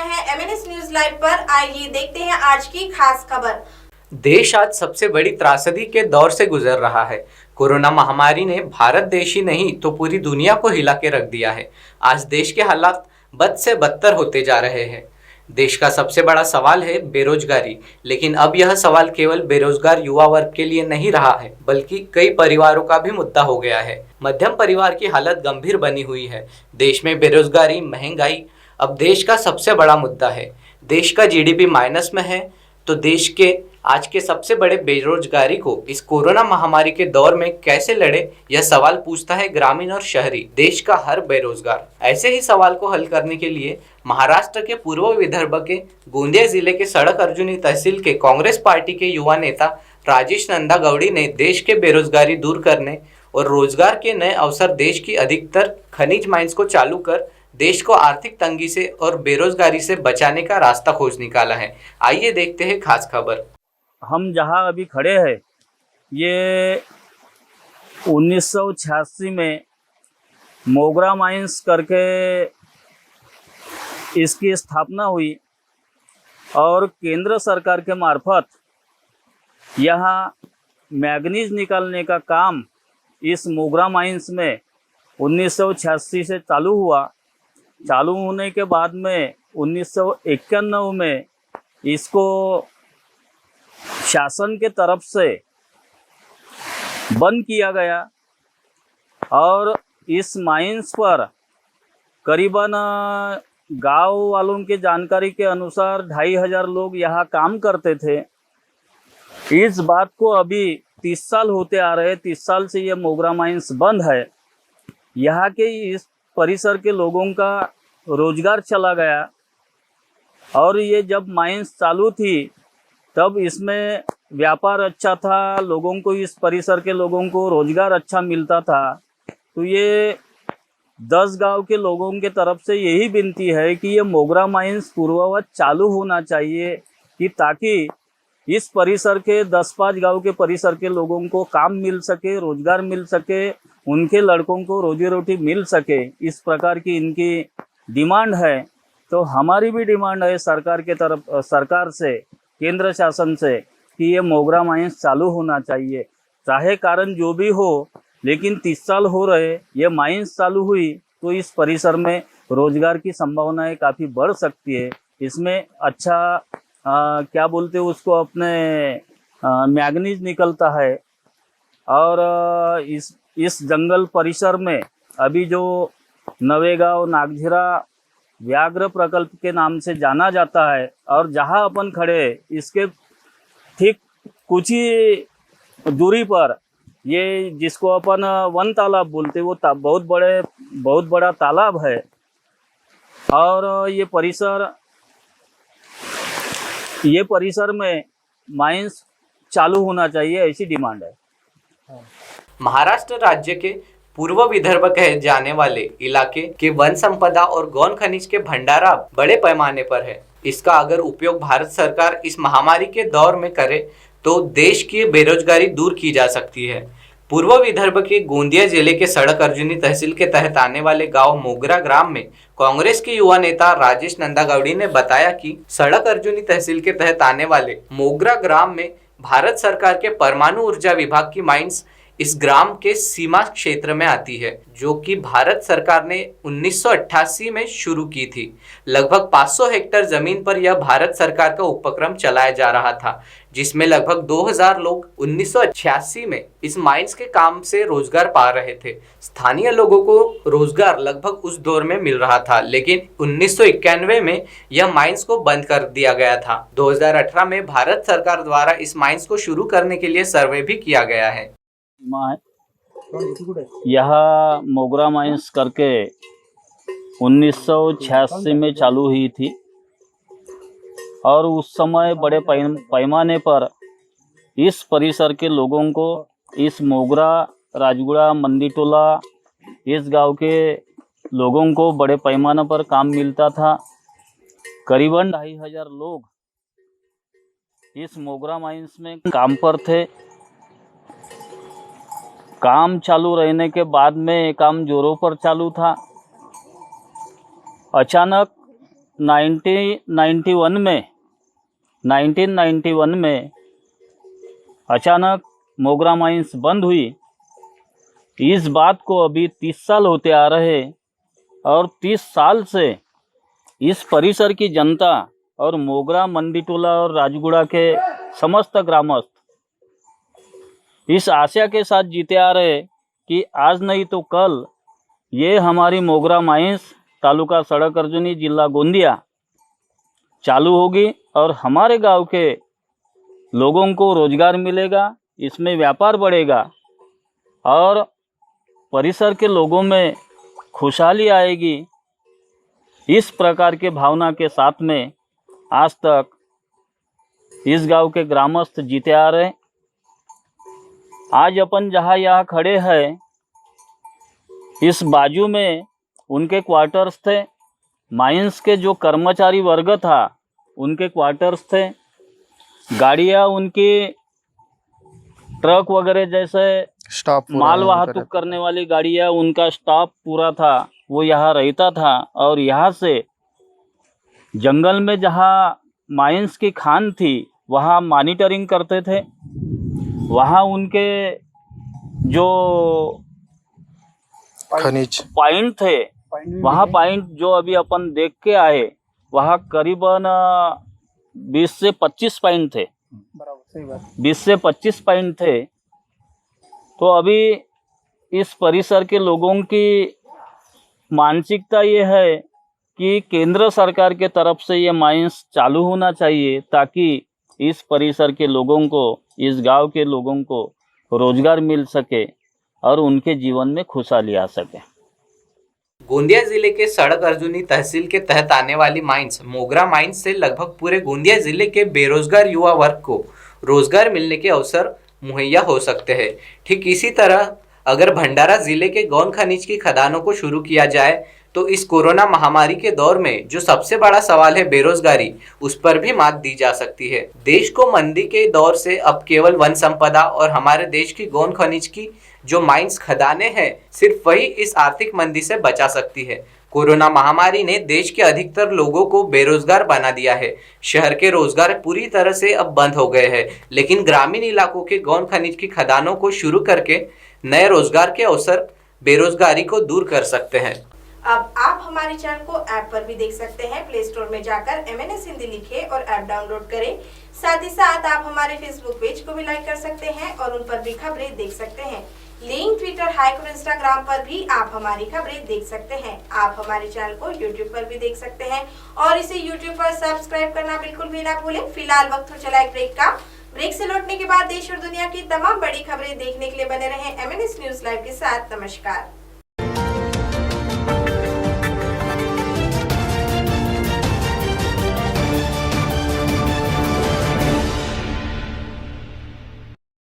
हैं MNS news live पर। आइए देखते हैं आज की खास खबर। देश आज सबसे बड़ी त्रासदी के दौर से गुजर रहा है। कोरोना महामारी ने भारत देश ही नहीं तो पूरी दुनिया को हिला के रख दिया है। आज देश के हालात बद से बदतर होते जा रहे हैं। देश का सबसे बड़ा सवाल है बेरोजगारी, लेकिन अब यह सवाल केवल बेरोजगार युवा वर्ग के लिए नहीं रहा है, बल्कि कई परिवारों का भी मुद्दा हो गया है। मध्यम परिवार की हालत गंभीर बनी हुई है। देश में बेरोजगारी, महंगाई अब देश का सबसे बड़ा मुद्दा है। देश का जीडीपी माइनस में है, तो देश के आज के सबसे बड़े बेरोजगारी को इस कोरोना महामारी के दौर में कैसे लड़े, यह सवाल पूछता है ग्रामीण और शहरी देश का हर बेरोजगार। ऐसे ही सवाल को हल करने के लिए महाराष्ट्र के पूर्व विदर्भ के गोंदिया जिले के सड़क अर्जुनी तहसील के कांग्रेस पार्टी के युवा नेता राजेश नंदागौड़ी ने देश के बेरोजगारी दूर करने और रोजगार के नए अवसर देश की अधिकतर खनिज माइंस को चालू कर देश को आर्थिक तंगी से और बेरोजगारी से बचाने का रास्ता खोज निकाला है। आइए देखते हैं खास खबर। हम जहाँ अभी खड़े हैं ये 1986 में मोगरा माइंस करके इसकी स्थापना हुई और केंद्र सरकार के मार्फत यहाँ मैग्नीज निकालने का काम इस मोगरा माइंस में 1986 से चालू हुआ। चालू होने के बाद में 1991 में इसको शासन के तरफ से बंद किया गया और इस माइंस पर करीबन गांव वालों के जानकारी के अनुसार 2500 लोग यहाँ काम करते थे। इस बात को अभी 30 साल होते आ रहे। 30 साल से ये मोगरा माइंस बंद है। यहाँ के इस परिसर के लोगों का रोजगार चला गया और ये जब माइंस चालू थी तब इसमें व्यापार अच्छा था, लोगों को इस परिसर के लोगों को रोजगार अच्छा मिलता था। तो ये 10 गांव के लोगों के तरफ से यही विनती है कि ये मोगरा माइंस पूर्ववत चालू होना चाहिए कि ताकि इस परिसर के 10-5 गांव के परिसर के लोगों को काम मिल सके, रोजगार मिल सके, उनके लड़कों को रोजी रोटी मिल सके। इस प्रकार की इनकी डिमांड है। तो हमारी भी डिमांड है सरकार के तरफ, सरकार से, केंद्र शासन से कि ये मोगरा माइंस चालू होना चाहिए। चाहे कारण जो भी हो, लेकिन 30 साल हो रहे ये माइंस चालू हुई तो इस परिसर में रोजगार की संभावनाएं काफ़ी बढ़ सकती है। इसमें अच्छा क्या बोलते हैं उसको, अपने मैग्नीज निकलता है और इस जंगल परिसर में अभी जो नवेगांव नागझिरा व्याघ्र प्रकल्प के नाम से जाना जाता है और जहां अपन खड़े इसके ठीक कुछ ही दूरी पर ये जिसको अपन वन तालाब बोलते वो बहुत बड़ा तालाब है और ये परिसर में माइंस चालू होना चाहिए, ऐसी डिमांड है। महाराष्ट्र राज्य के पूर्व विदर्भ कहे जाने वाले इलाके के वन संपदा और गौण खनिज के भंडारा बड़े पैमाने पर है। इसका अगर उपयोग भारत सरकार इस महामारी के दौर में करे तो देश की बेरोजगारी दूर की जा सकती है। पूर्व विदर्भ के गोंदिया जिले के सड़क अर्जुनी तहसील के तहत आने वाले गांव मोगरा ग्राम में कांग्रेस के युवा नेता राजेश नंदागौड़ी ने बताया कि सड़क अर्जुनी तहसील के तहत आने वाले मोगरा ग्राम में भारत सरकार के परमाणु ऊर्जा विभाग की माइंस इस ग्राम के सीमा क्षेत्र में आती है, जो कि भारत सरकार ने 1988 में शुरू की थी। लगभग 500 हेक्टेयर जमीन पर यह भारत सरकार का उपक्रम चलाया जा रहा था, जिसमें लगभग 2000 लोग 1986 में इस माइंस के काम से रोजगार पा रहे थे। स्थानीय लोगों को रोजगार लगभग उस दौर में मिल रहा था, लेकिन 1991 में यह माइंस को बंद कर दिया गया था। 2018 में भारत सरकार द्वारा इस माइंस को शुरू करने के लिए सर्वे भी किया गया है। यह मोगरा माइंस करके 1986 में चालू हुई थी और उस समय बड़े पैमाने पर इस परिसर के लोगों को, इस मोगरा, राजगुड़ा, मंदीटोला, इस गांव के लोगों को बड़े पैमाने पर काम मिलता था। करीबन 2500 लोग इस मोगरा माइंस में काम पर थे। काम चालू रहने के बाद में काम जोरों पर चालू था। अचानक 1991 में अचानक मोगरा माइंस बंद हुई। इस बात को अभी 30 साल होते आ रहे और 30 साल से इस परिसर की जनता और मोगरा, मंडीटोला और राजगुड़ा के समस्त ग्रामस्थ इस आशा के साथ जीते आ रहे कि आज नहीं तो कल ये हमारी मोगरा माइंस, तालुका सड़क अर्जुनी, जिला गोंदिया चालू होगी और हमारे गांव के लोगों को रोजगार मिलेगा, इसमें व्यापार बढ़ेगा और परिसर के लोगों में खुशहाली आएगी। इस प्रकार के भावना के साथ में आज तक इस गांव के ग्रामस्थ जीते आ रहे। आज अपन जहाँ यहाँ खड़े हैं, इस बाजू में उनके क्वार्टर्स थे। माइंस के जो कर्मचारी वर्ग था उनके क्वार्टर्स थे। गाड़ियाँ उनकी ट्रक वगैरह जैसे स्टाफ माल वाहतुक करने वाली गाड़ियाँ, उनका स्टाफ पूरा था, वो यहाँ रहता था। और यहाँ से जंगल में जहाँ माइंस की खान थी वहाँ मॉनिटरिंग करते थे। वहाँ उनके जो खनिज पॉइंट थे, वहाँ पॉइंट जो अभी अपन देख के आए, वहाँ करीबन 20 से 25 पॉइंट थे। 20 से 25 पॉइंट थे। तो अभी इस परिसर के लोगों की मानसिकता ये है कि केंद्र सरकार के तरफ से ये माइंस चालू होना चाहिए ताकि इस परिसर के लोगों को, इस गांव के लोगों को रोजगार मिल सके और उनके जीवन में खुशहाली आ सके। गोंदिया जिले के सड़क अर्जुनी तहसील के तहत आने वाली माइंस, मोगरा माइंस से लगभग पूरे गोंदिया जिले के बेरोजगार युवा वर्ग को रोजगार मिलने के अवसर मुहैया हो सकते हैं। ठीक इसी तरह अगर भंडारा जिले के गौन खनिज की खदानों को शुरू किया जाए तो इस कोरोना महामारी के दौर में जो सबसे बड़ा सवाल है बेरोजगारी, उस पर भी मात दी जा सकती है। देश को मंदी के दौर से अब केवल वन संपदा और हमारे देश की गौन खनिज की जो माइंस खदानें हैं, सिर्फ वही इस आर्थिक मंदी से बचा सकती है। कोरोना महामारी ने देश के अधिकतर लोगों को बेरोजगार बना दिया है। शहर के रोजगार पूरी तरह से अब बंद हो गए हैं, लेकिन ग्रामीण इलाकों के गौन खनिज की खदानों को शुरू करके नए रोजगार के अवसर बेरोजगारी को दूर कर सकते हैं। अब आप हमारे चैनल को ऐप पर भी देख सकते हैं। प्ले स्टोर में जाकर MNS हिंदी लिखें और ऐप डाउनलोड करें। साथ ही साथ आप हमारे फेसबुक पेज को भी लाइक कर सकते हैं और उन पर भी खबरें देख सकते हैं। लिंक ट्विटर, हाइक और इंस्टाग्राम पर भी आप हमारी खबरें देख सकते हैं। आप हमारे चैनल को यूट्यूब पर भी देख सकते हैं और इसे यूट्यूब पर सब्सक्राइब करना बिल्कुल भी ना भूलें। फिलहाल वक्त हो चला एक ब्रेक का। ब्रेक से लौटने के बाद देश और दुनिया की तमाम बड़ी खबरें देखने के लिए बने रहें MNS न्यूज लाइव के साथ। नमस्कार।